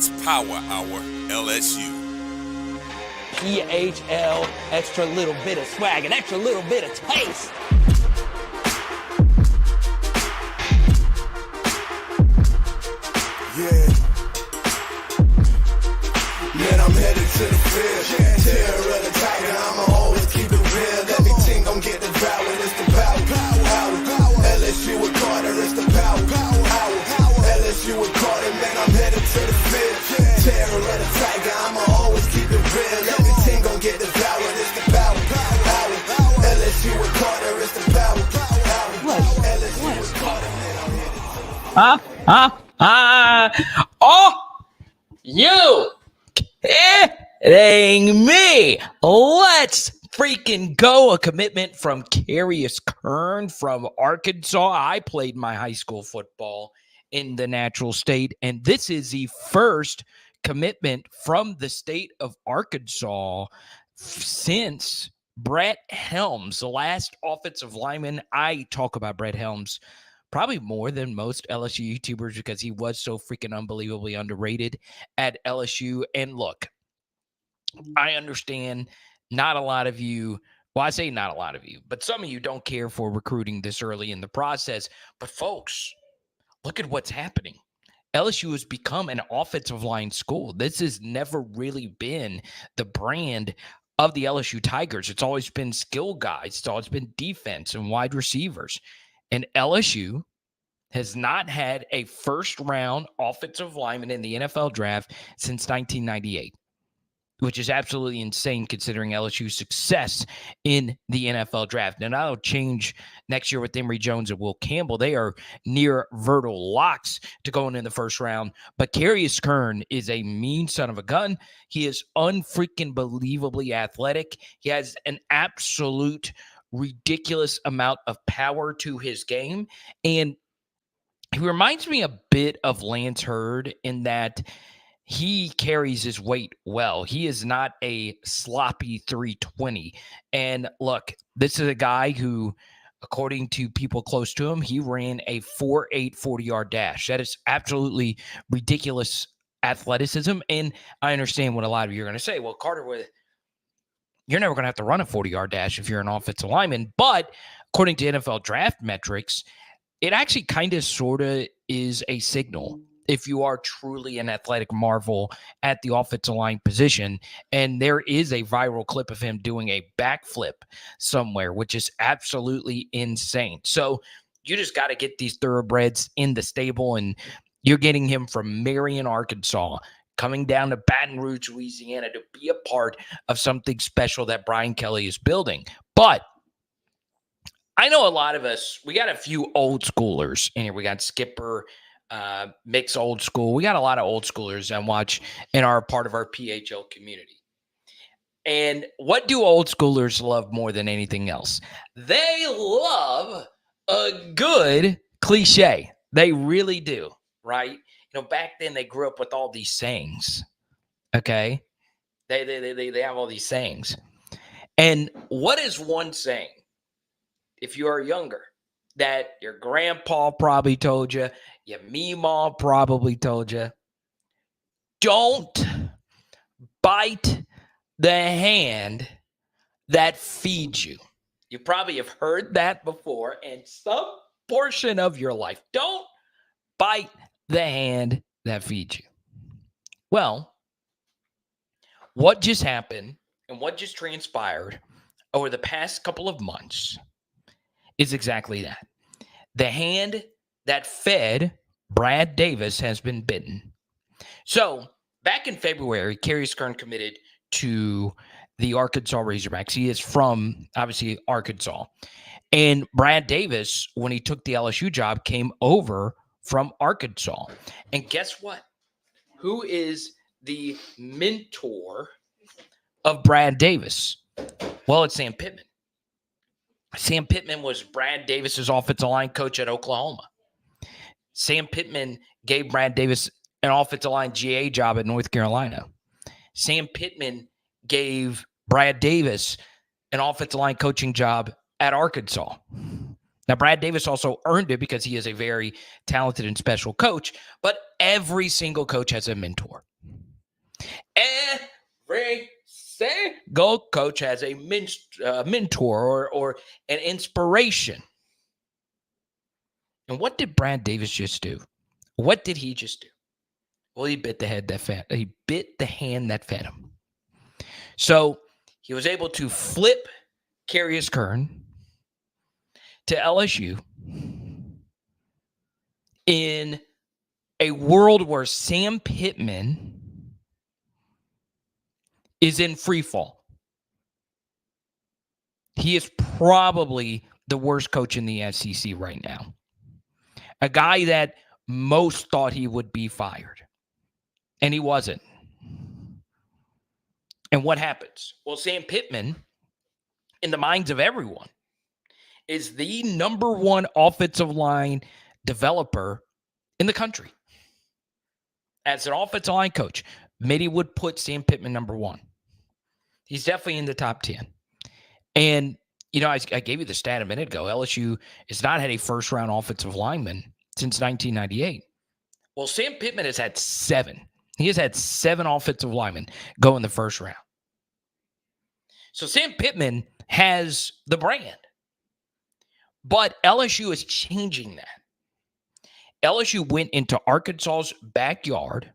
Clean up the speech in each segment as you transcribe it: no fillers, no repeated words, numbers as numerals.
It's Power Hour LSU. PHL, extra little bit of swag, an extra little bit of taste. Yeah. Man, I'm headed to the field. Terror of the tiger, I'ma always keep it real. Everything gon' get devoured, it's the power. LSU with Carter, it's the power. LSU with Carter, man, I'm headed to the field. Terror of the tiger, I'ma always keep it real. Everything gon' get devoured, it's the power. LSU with Carter, it's the power. LSU with Carter, man, I'm headed to You kidding me? Let's freaking go. A commitment from Carius Curne from Arkansas. I played my high school football in the natural state, and this is the first commitment from the state of Arkansas since Brett Helms, the last offensive lineman. I talk about Brett Helms probably more than most LSU YouTubers because he was so freaking unbelievably underrated at LSU. And look, I understand not a lot of you, well, I say not a lot of you, but some of you don't care for recruiting this early in the process. But folks, look at what's happening. LSU has become an offensive line school. This has never really been the brand of the LSU Tigers. It's always been skill guys. It's always been defense and wide receivers. And LSU has not had a first-round offensive lineman in the NFL draft since 1998, which is absolutely insane considering LSU's success in the NFL draft. Now, that'll change next year with Emory Jones and Will Campbell. They are near vertical locks to going in the first round. But Carius Curne is a mean son of a gun. He is unfreaking believably athletic. He has an absolute ridiculous amount of power to his game. And he reminds me a bit of Lance Hurd in that he carries his weight well. He is not a sloppy 320. And look, this is a guy who, according to people close to him, he ran a 4.8 40-yard dash. That is absolutely ridiculous athleticism. And I understand what a lot of you are going to say. Well, Carter, you're never going to have to run a 40-yard dash if you're an offensive lineman. But according to NFL draft metrics, it actually kind of sort of is a signal if you are truly an athletic marvel at the offensive line position. And there is a viral clip of him doing a backflip somewhere, which is absolutely insane. So you just got to get these thoroughbreds in the stable, and you're getting him from Marion, Arkansas, coming down to Baton Rouge, Louisiana, to be a part of something special that Brian Kelly is building. But I know a lot of us, we got a few old schoolers in here. We got Skipper, mix old school. We got a lot of old schoolers that watch and are part of our PHL community. And what do old schoolers love more than anything else? They love a good cliche. They really do, right? You know, back then they grew up with all these sayings. Okay, they have all these sayings. And what is one saying, if you are younger, that your grandpa probably told you, your meemaw probably told you? Don't bite the hand that feeds you. You probably have heard that before in some portion of your life. Don't bite the hand that feeds you. Well, what just happened and what just transpired over the past couple of months is exactly that. The hand that fed Brad Davis has been bitten. So back in February, Carius Curne committed to the Arkansas Razorbacks. He is from, obviously, Arkansas. And Brad Davis, when he took the LSU job, came over from Arkansas. And guess what? Who is the mentor of Brad Davis? Well, it's Sam Pittman. Sam Pittman was Brad Davis's offensive line coach at Oklahoma. Sam Pittman gave Brad Davis an offensive line GA job at North Carolina. Sam Pittman gave Brad Davis an offensive line coaching job at Arkansas. Now, Brad Davis also earned it because he is a very talented and special coach, but every single coach has a mentor. single coach has a mentor or an inspiration. And what did Brad Davis just do? What did he just do? Well, he bit the hand that fed him. So he was able to flip Carius Curne to LSU in a world where Sam Pittman is in free fall. He is probably the worst coach in the SEC right now. A guy that most thought he would be fired. And he wasn't. And what happens? Well, Sam Pittman, in the minds of everyone, is the number one offensive line developer in the country. As an offensive line coach, Mitty would put Sam Pittman number one. He's definitely in the top 10. And, I gave you the stat a minute ago. LSU has not had a first-round offensive lineman since 1998. Well, Sam Pittman has had 7. He has had 7 offensive linemen go in the first round. So Sam Pittman has the brand. But LSU is changing that. LSU went into Arkansas's backyard.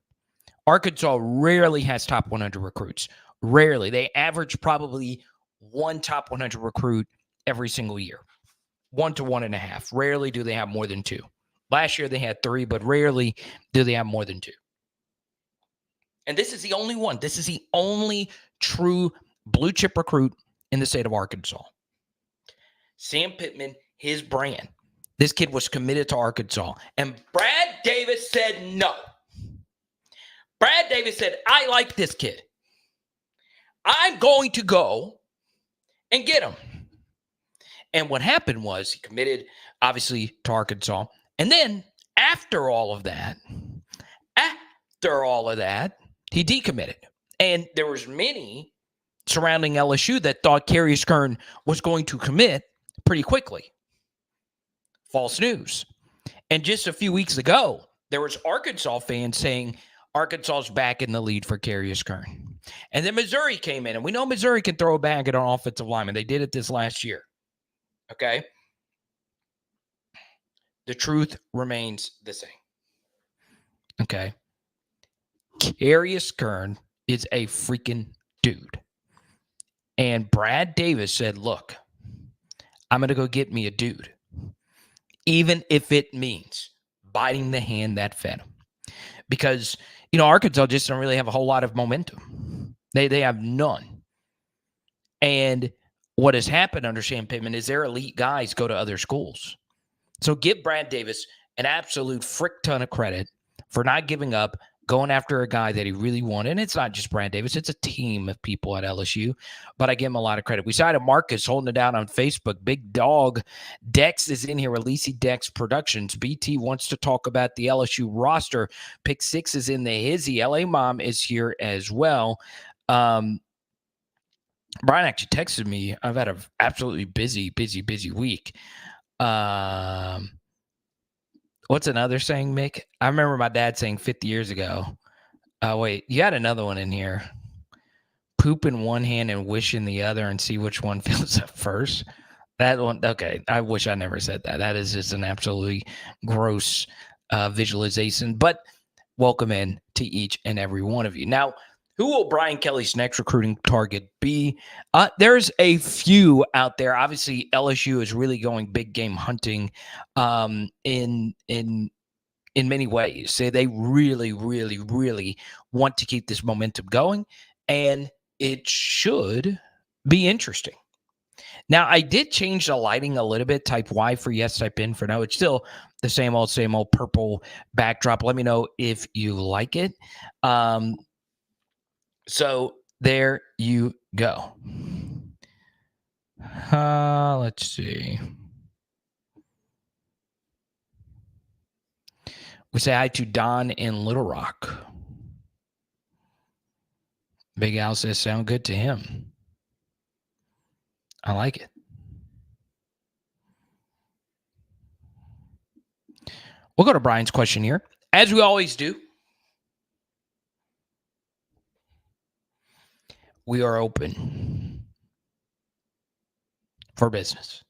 Arkansas rarely has top 100 recruits. Rarely. They average probably one top 100 recruit every single year. 1 to 1.5. Rarely do they have more than 2. Last year they had 3, but rarely do they have more than 2. And this is the only one. This is the only true blue chip recruit in the state of Arkansas. Sam Pittman, his brand. This kid was committed to Arkansas. And Brad Davis said no. Brad Davis said, I like this kid. I'm going to go and get him. And what happened was he committed, obviously, to Arkansas. And then after all of that, he decommitted. And there was many surrounding LSU that thought Carius Curne was going to commit pretty quickly. False news. And just a few weeks ago, there was Arkansas fans saying Arkansas's back in the lead for Carius Curne. And then Missouri came in, and we know Missouri can throw a bag at an offensive lineman. They did it this last year. Okay? The truth remains the same. Okay? Carius Curne is a freaking dude. And Brad Davis said, look, I'm going to go get me a dude. Even if it means biting the hand that fed him. Because, Arkansas just don't really have a whole lot of momentum. They have none. And what has happened under Sam Pittman is their elite guys go to other schools. So give Brad Davis an absolute frick ton of credit for not giving up, going after a guy that he really wanted. And it's not just Brad Davis. It's a team of people at LSU. But I give him a lot of credit. We saw Marcus holding it down on Facebook. Big Dog Dex is in here. Releasing Dex Productions. BT wants to talk about the LSU roster. Pick 6 is in the hizzy. LA Mom is here as well. Brian actually texted me. I've had an absolutely busy week. What's another saying, Mick? I remember my dad saying 50 years ago. Wait, you had another one in here. Poop in one hand and wish in the other and see which one fills up first. That one, okay. I wish I never said that. That is just an absolutely gross visualization. But welcome in to each and every one of you. Now, who will Brian Kelly's next recruiting target be? There's a few out there. Obviously, LSU is really going big game hunting in many ways. So they really want to keep this momentum going, and it should be interesting. Now, I did change the lighting a little bit. Type Y for yes, type in for no. It's still the same old purple backdrop. Let me know if you like it. So there you go. Let's see. We say hi to Don in Little Rock. Big Al says, sound good to him. I like it. We'll go to Brian's question here, as we always do. we are open for business.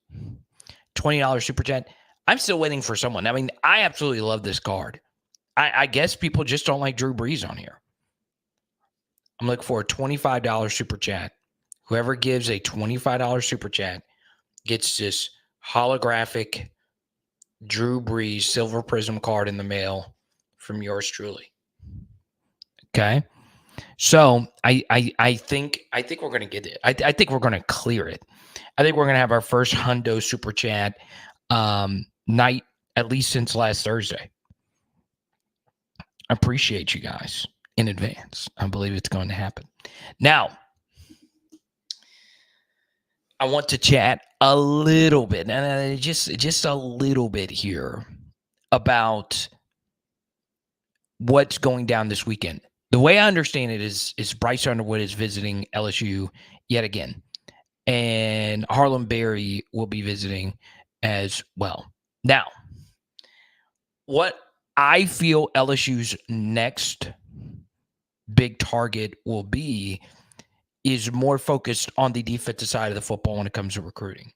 $20 super chat. I'm still waiting for someone. I mean, I absolutely love this card. I guess people just don't like Drew Brees on here. I'm looking for a $25 super chat. Whoever gives a $25 super chat gets this holographic Drew Brees Silver Prism card in the mail from yours truly. Okay. So I think we're gonna get it. I think we're gonna clear it. I think we're gonna have our first hundo super chat night, at least since last Thursday. I appreciate you guys in advance. I believe it's going to happen. Now, I want to chat a little bit, and just a little bit here about what's going down this weekend. The way I understand it is Bryce Underwood is visiting LSU yet again, and Harlem Berry will be visiting as well. Now, what I feel LSU's next big target will be is more focused on the defensive side of the football when it comes to recruiting.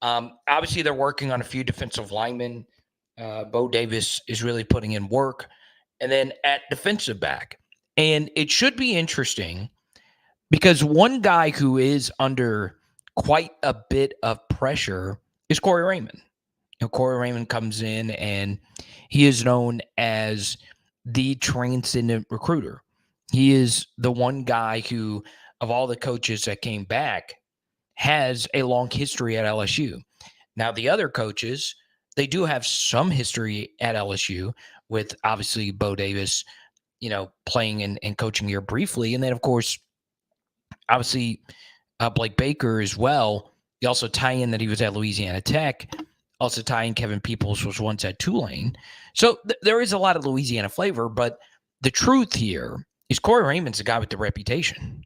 Obviously, they're working on a few defensive linemen. Bo Davis is really putting in work. And then at defensive back. And it should be interesting because one guy who is under quite a bit of pressure is Corey Raymond. You know, Corey Raymond comes in and he is known as the transcendent recruiter. He is the one guy who, of all the coaches that came back, has a long history at LSU. Now, the other coaches, they do have some history at LSU with obviously Bo Davis, you know, playing and coaching here briefly. And then, of course, obviously Blake Baker as well. You also tie in that he was at Louisiana Tech. Also tie in Kevin Peoples was once at Tulane. So there is a lot of Louisiana flavor, but the truth here is Corey Raymond's a guy with the reputation.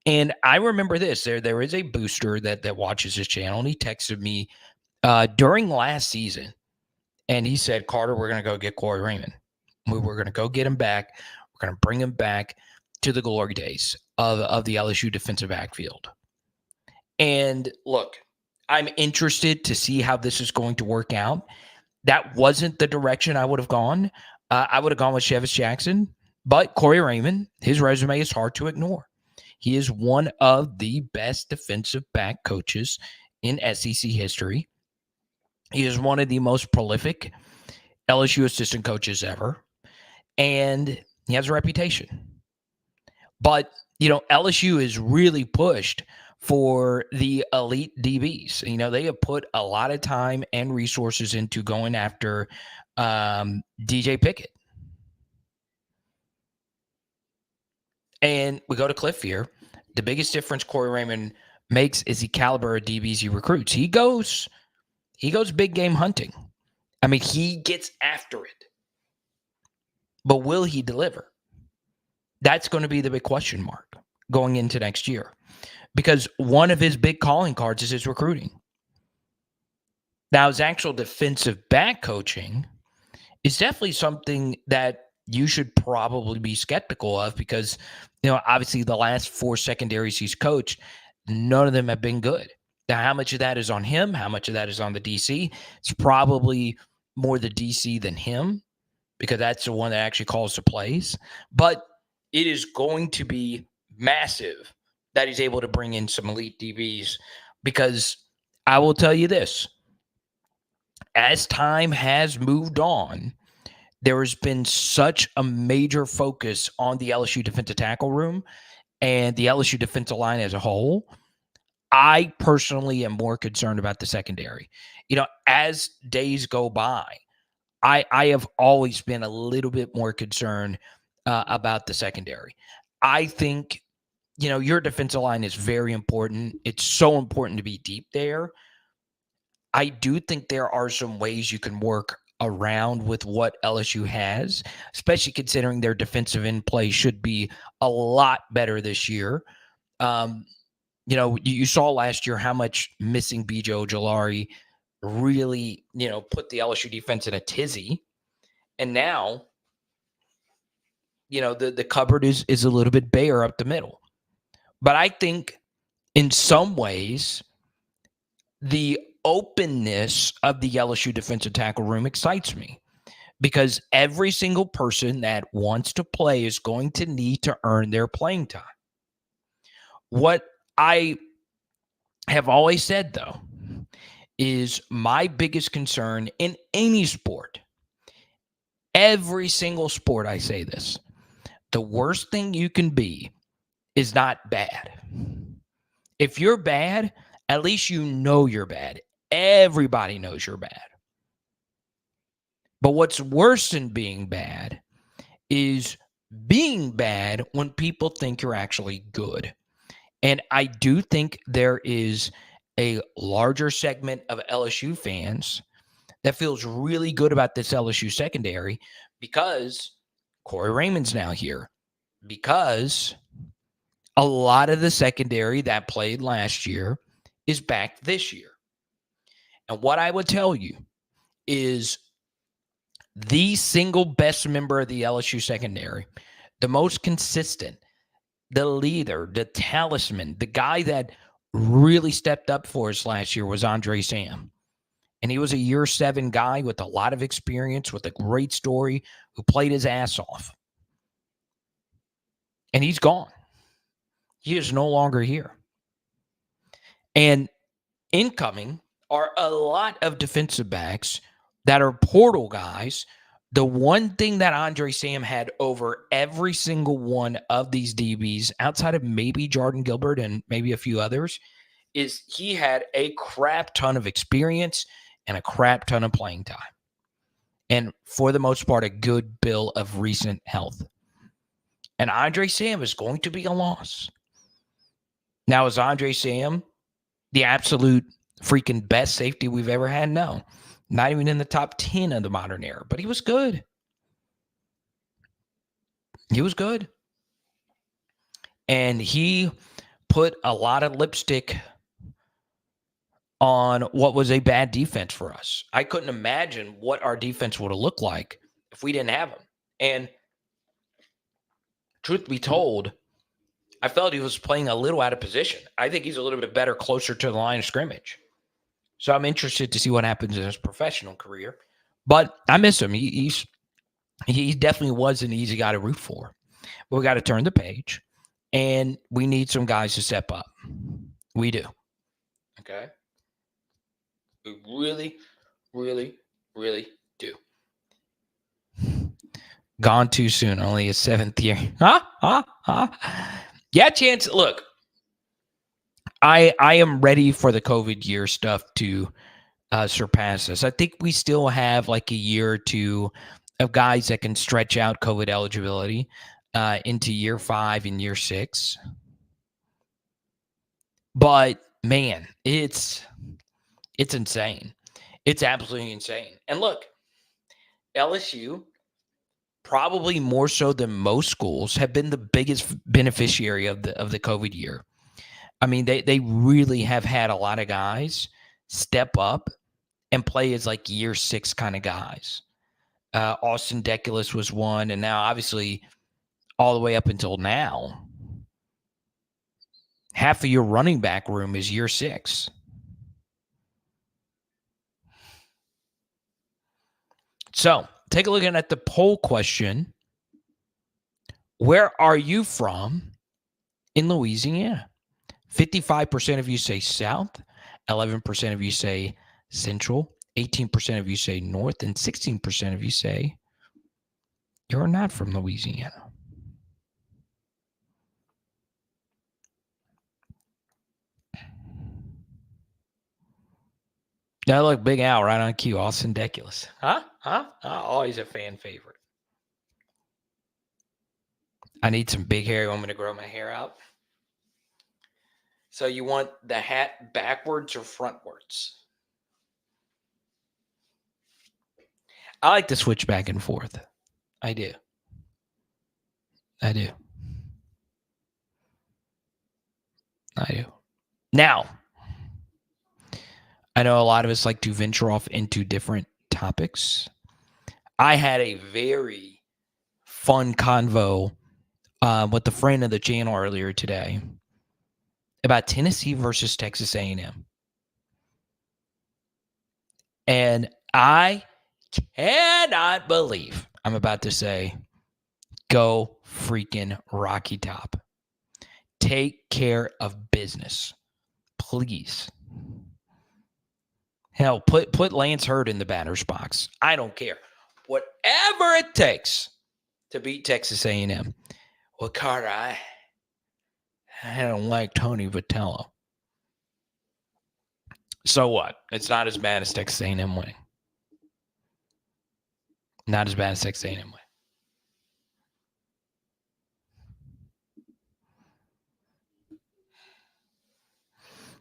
And I remember this. There is a booster that watches this channel, and he texted me during last season, and he said, Carter, we're going to go get Corey Raymond. We're going to go get him back. We're going to bring him back to the glory days of the LSU defensive backfield. And look, I'm interested to see how this is going to work out. That wasn't the direction I would have gone. I would have gone with Chevis Jackson, but Corey Raymond, his resume is hard to ignore. He is one of the best defensive back coaches in SEC history. He is one of the most prolific LSU assistant coaches ever, and he has a reputation. But, you know, LSU is really pushed for the elite DBs. You know, they have put a lot of time and resources into going after DJ Pickett. And we go to Cliff here. The biggest difference Corey Raymond makes is the caliber of DBs he recruits. He goes big game hunting. I mean, he gets after it. But will he deliver? That's going to be the big question mark going into next year. Because one of his big calling cards is his recruiting. Now, his actual defensive back coaching is definitely something that you should probably be skeptical of because, you know, obviously the last 4 secondaries he's coached, none of them have been good. Now, how much of that is on him? How much of that is on the DC? It's probably more the DC than him because that's the one that actually calls the plays. But it is going to be massive that he's able to bring in some elite DBs because I will tell you this. As time has moved on, there has been such a major focus on the LSU defensive tackle room and the LSU defensive line as a whole. I personally am more concerned about the secondary. You know, as days go by, I have always been a little bit more concerned about the secondary. I think, you know, your defensive line is very important. It's so important to be deep there. I do think there are some ways you can work around with what LSU has, especially considering their defensive end play should be a lot better this year. You know, you saw last year how much missing B.J. Ojolari really, you know, put the LSU defense in a tizzy. And now, you know, the cupboard is a little bit bare up the middle. But I think in some ways, the openness of the LSU defensive tackle room excites me because every single person that wants to play is going to need to earn their playing time. What I have always said, though, is my biggest concern in any sport, every single sport, I say this, the worst thing you can be is not bad. If you're bad, at least you know you're bad. Everybody knows you're bad. But what's worse than being bad is being bad when people think you're actually good. And I do think there is a larger segment of LSU fans that feels really good about this LSU secondary because Corey Raymond's now here, because a lot of the secondary that played last year is back this year. And what I would tell you is the single best member of the LSU secondary, the most consistent, the leader, the talisman, the guy that really stepped up for us last year was Andre Sam. And he was a year 7 guy with a lot of experience, with a great story, who played his ass off. And he's gone. He is no longer here. And incoming are a lot of defensive backs that are portal guys. The one thing that Andre Sam had over every single one of these DBs, outside of maybe Jordan Gilbert and maybe a few others, is he had a crap ton of experience and a crap ton of playing time. And for the most part, a good bill of recent health. And Andre Sam is going to be a loss. Now, is Andre Sam the absolute freaking best safety we've ever had? No. Not even in the top 10 of the modern era. But he was good. He was good. And he put a lot of lipstick on what was a bad defense for us. I couldn't imagine what our defense would have looked like if we didn't have him. And truth be told, I felt he was playing a little out of position. I think he's a little bit better closer to the line of scrimmage. So I'm interested to see what happens in his professional career. But I miss him. He definitely was an easy guy to root for. But we got to turn the page, and we need some guys to step up. We do. Okay? We really, really, really do. Gone too soon. Only his 7th year. Yeah, Chance. Look, I am ready for the COVID year stuff to surpass us. I think we still have like a year or two of guys that can stretch out COVID eligibility into year 5 and year 6. But man, it's insane. It's absolutely insane. And look, LSU, probably more so than most schools, have been the biggest beneficiary of the COVID year. I mean, they really have had a lot of guys step up and play as like year 6 kind of guys. Austin Deculus was one, and now obviously all the way up until now, half of your running back room is year 6. So take a look at the poll question. Where are you from in Louisiana? 55% of you say South, 11% of you say Central, 18% of you say North, and 16% of you say you're not from Louisiana. Now look, Big Al right on cue, Austin Deculus. Huh? Always a fan favorite. I need some big hair. You want me to grow my hair out? So you want the hat backwards or frontwards? I like to switch back and forth. I do. Now, I know a lot of us like to venture off into different topics. I had a very fun convo with a friend of the channel earlier today about Tennessee versus Texas A&M. And I cannot believe I'm about to say, go freaking Rocky Top. Take care of business, please. Hell, put Lance Hurd in the batter's box. I don't care. Whatever it takes to beat Texas A&M. Well, Carter, I don't like Tony Vitello. So what? It's not as bad as Texas A&M winning. Not as bad as Texas A&M winning.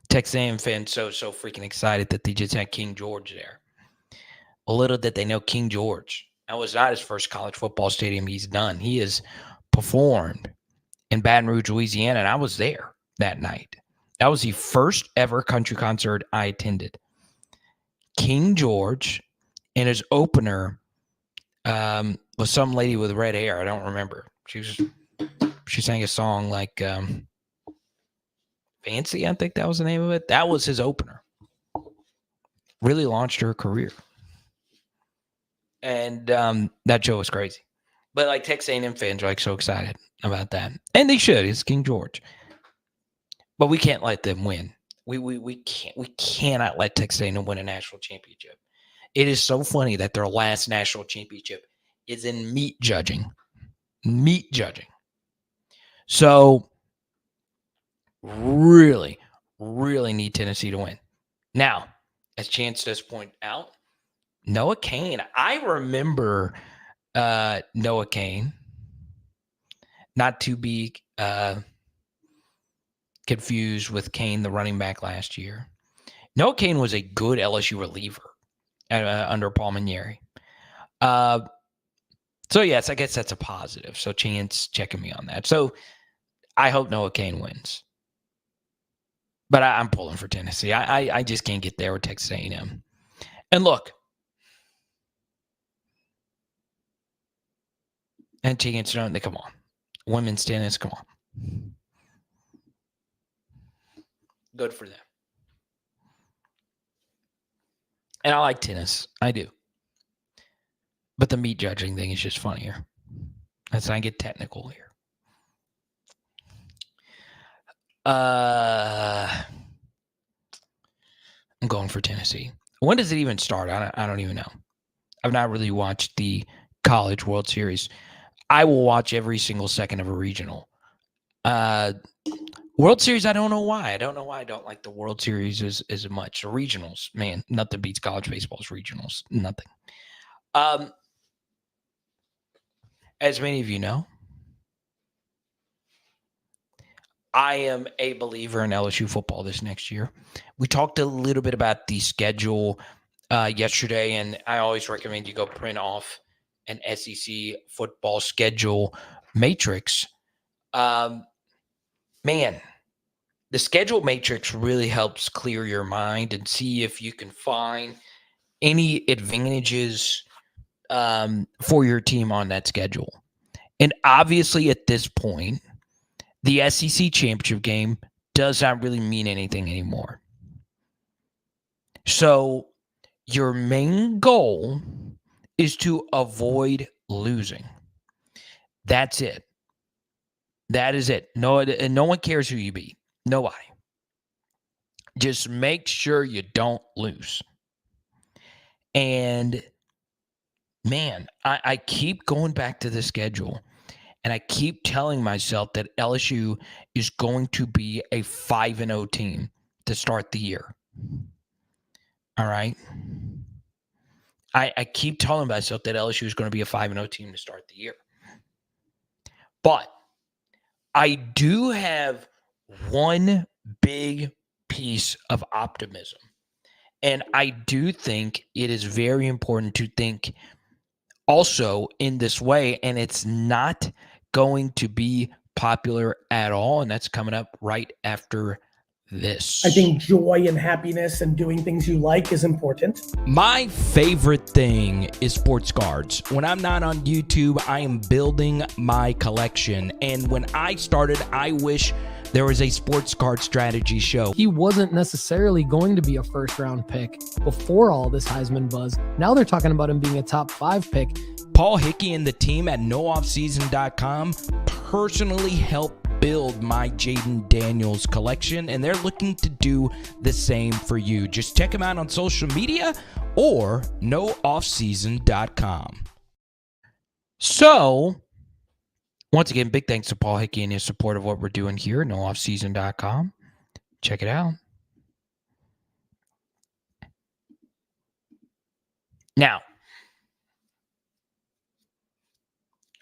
Texas A&M fans so freaking excited that they just had King George there. Little did they know King George. That was not his first college football stadium he's done. He has performed in Baton Rouge, Louisiana, and I was there that night. That was the first ever country concert I attended. King George, and his opener was some lady with red hair. I don't remember. She sang a song like Fancy, I think that was the name of it. That was his opener. Really launched her career. And that show was crazy. But like Texas A&M fans are like so excited about that. And they should. It's King George. But we can't let them win. We cannot let Texas A&M win a national championship. It is so funny that their last national championship is in meat judging. Meat judging. So really, really need Tennessee to win. Now, as Chance does point out, Noah Cain. I remember Noah Cain, not to be confused with Cain, the running back last year. Noah Cain was a good LSU reliever under Paul Mainieri. So, yes, I guess that's a positive. So, Chance checking me on that. So, I hope Noah Cain wins. But I'm pulling for Tennessee. I just can't get there with Texas A&M. And look, and Chance, come on. Women's tennis, come on. Good for them. And I like tennis. I do. But the meat judging thing is just funnier. Let's not get technical here. I'm going for Tennessee. When does it even start? I don't even know. I've not really watched the College World Series. I will watch every single second of a regional. World Series, I don't know why. I don't know why I don't like the World Series as much. The regionals, man, nothing beats college baseball's regionals. Nothing. As many of you know, I am a believer in LSU football this next year. We talked a little bit about the schedule yesterday, and I always recommend you go print off an SEC football schedule matrix. Man, the schedule matrix really helps clear your mind and see if you can find any advantages for your team on that schedule. And obviously at this point, the SEC championship game does not really mean anything anymore. So your main goal is to avoid losing. That's it. That is it. No one cares who you beat. Nobody. Just make sure you don't lose. And man, I keep going back to the schedule. And I keep telling myself that LSU is going to be a 5-0 team to start the year. All right? I keep telling myself that LSU is going to be a 5-0 team to start the year. But I do have one big piece of optimism. And I do think it is very important to think also in this way, and it's not going to be popular at all, and that's coming up right after this. I think joy and happiness and doing things you like is important. My favorite thing is sports cards. When I'm not on YouTube, I am building my collection. And when I started, I wish There was a sports card strategy show. He wasn't necessarily going to be a first-round pick before all this Heisman buzz. Now they're talking about him being a top 5 pick. Paul Hickey and the team at nooffseason.com personally helped build my Jaden Daniels collection, and they're looking to do the same for you. Just check them out on social media or nooffseason.com. So, once again, big thanks to Paul Hickey and his support of what we're doing here at nooffseason.com. Check it out. Now,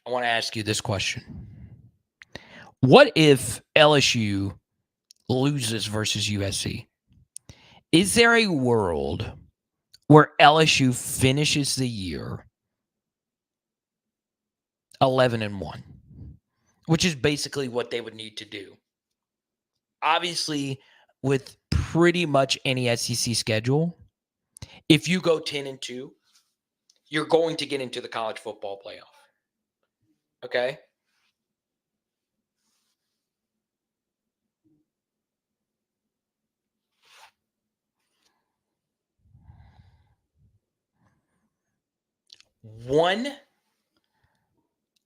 I want to ask you this question. What if LSU loses versus USC? Is there a world where LSU finishes the year 11-1, which is basically what they would need to do? Obviously, with pretty much any SEC schedule, if you go 10-2, you're going to get into the college football playoff. Okay? One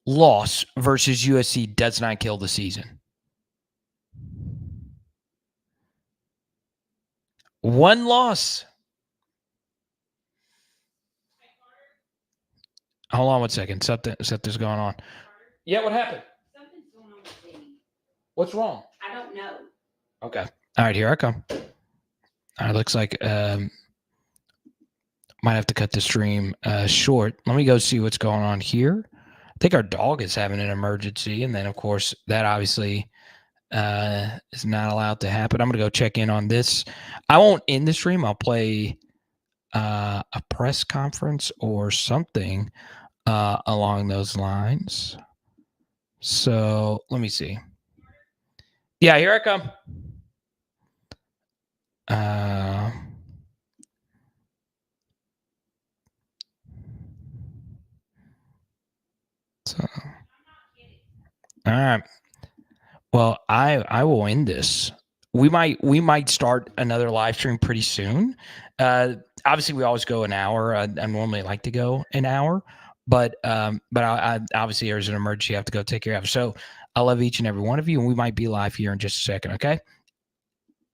loss versus USC does not kill the season. One loss. Hold on one second. Something's going on. Yeah, what happened? Something's going on with Vinny. What's wrong? I don't know. Okay. All right, here I come. All right, looks like might have to cut the stream short. Let me go see what's going on here. I think our dog is having an emergency, and then, of course, that obviously is not allowed to happen. I'm going to go check in on this. I won't end the stream. I'll play a press conference or something along those lines. So let me see. Yeah, here I come. So, all right. Well, I will end this. We might start another live stream pretty soon. Obviously, we always go an hour. I normally like to go an hour, but I obviously there's an emergency I have to go take care of. So I love each and every one of you, and we might be live here in just a second. Okay.